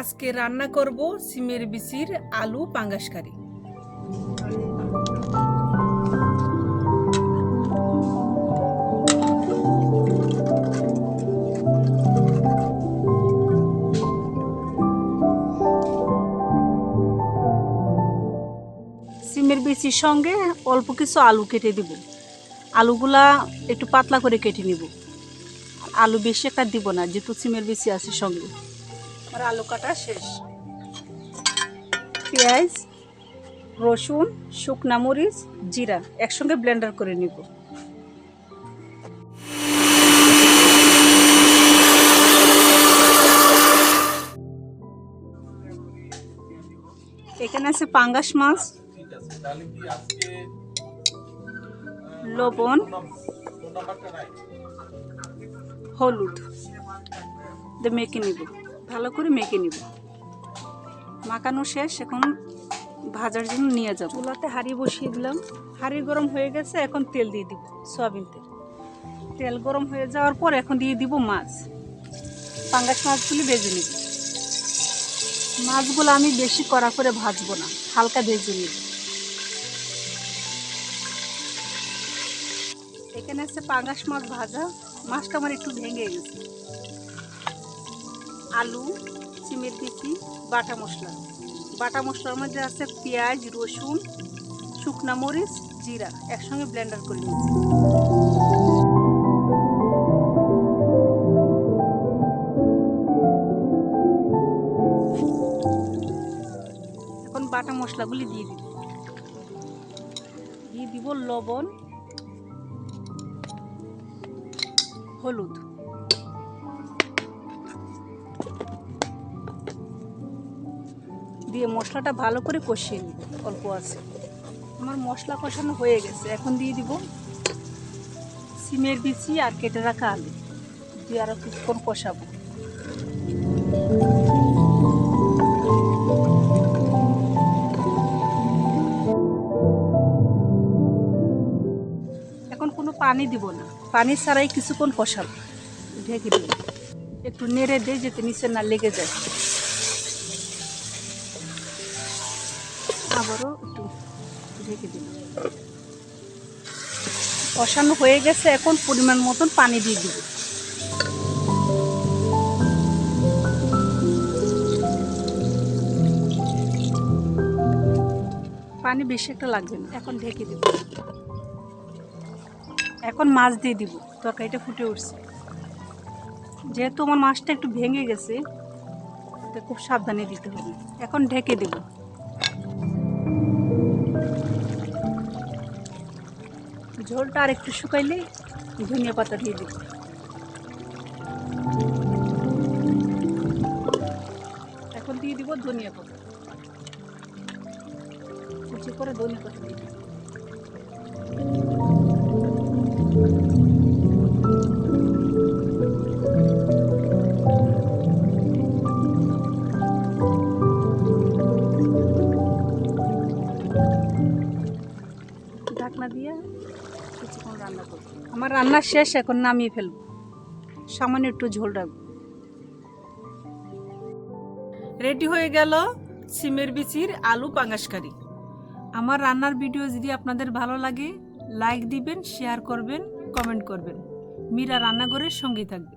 আজকে রান্না করব সিমের বিচির আলু পাঙ্গাস কারি। সিমের বিচির সঙ্গে অল্প কিছু আলু কেটে দিব। আলুগুলা একটু পাতলা করে কেটে নিব। আলু বেশি একটা দিব না, যেহেতু সিমের বিচি আছে সঙ্গে। আর আলু কাটা শেষ। পেঁয়াজ, রসুন, শুকনা মরিচ, জিরা একসঙ্গে ব্লেন্ডার করে নিব। এখানে আছে পাঙ্গাস মাছ, লবণ, হলুদ দিয়ে মেখে নিব। ভালো করে মেখে নিব। মাখানো শেষ, এখন ভাজার জন্য নিয়ে যাব। চুলাতে হাঁড়ি বসিয়ে দিলাম। হাঁড়ি গরম হয়ে গেছে, এখন তেল দিয়ে দিব, সয়াবিন তেল। তেল গরম হয়ে যাওয়ার পর এখন দিয়ে দিব মাছ। পাঙ্গাস মাছগুলি ভেজে নিব। মাছগুলো আমি বেশি কড়া করে ভাজবো না, হালকা ভেজে নিব। এখানে আছে পাঙ্গাস মাছ ভাজা। মাছটা আমার একটু ভেঙে গেছে। আলু, সিমের বিচি, বাটা মশলা। বাটা মশলার মধ্যে আছে পেঁয়াজ, রসুন, শুকনা মরিচ, জিরা একসঙ্গে ব্লেন্ডার করে নিয়েছি। এখন বাটা মশলাগুলি দিয়ে দিব লবণ, হলুদ, দিয়ে মশলাটা ভালো করে কষিয়ে নিব। অল্প আছে, আমার মশলা কষানো হয়ে গেছে। এখন দিয়ে দিব সিমের বিচি আর কেটে রাখা আলু দিয়ে আরো কিছুক্ষণ কষাবো। এখন কোনো পানি দিব না, পানি ছাড়াই কিছুক্ষণ কষাবো। ঢেকে দিব, একটু নেড়ে দিয়ে যাতে নিচে না লেগে যায়। আবারও একটু ঢেকে দিলাম। কষানো হয়ে গেছে, এখন পরিমাণ মতন পানি দিয়ে দিব। পানি বেশি একটা লাগবে না, এখন ঢেকে দিব। এখন মাছ দিয়ে দিব। তরকারিটা ফুটে উঠছে। যেহেতু আমার মাছটা একটু ভেঙে গেছে, এটা খুব সাবধানে দিতে হবে। এখন ঢেকে দেব। ঝোলটা আর একটু শুকাইলে ধনিয়া পাতা দিয়ে দেব। এখন দিয়ে দিব ধনিয়া পাতা, কুচি করে ধনিয়া পাতা দিয়ে দিব। ঢাকনা দিয়ে কিছুক্ষণ রান্না করব। আমার রান্না শেষ, এখন নামিয়ে ফেলবো। সামান্য একটু ঝোল রাখবো। রেডি হয়ে গেল সিমের বিচির আলু পাঙ্গাস কারি। আমার রান্নার ভিডিও যদি আপনাদের ভালো লাগে, লাইক দিবেন, শেয়ার করবেন, কমেন্ট করবেন। মীরা রান্নাঘরের সঙ্গী থাকবে।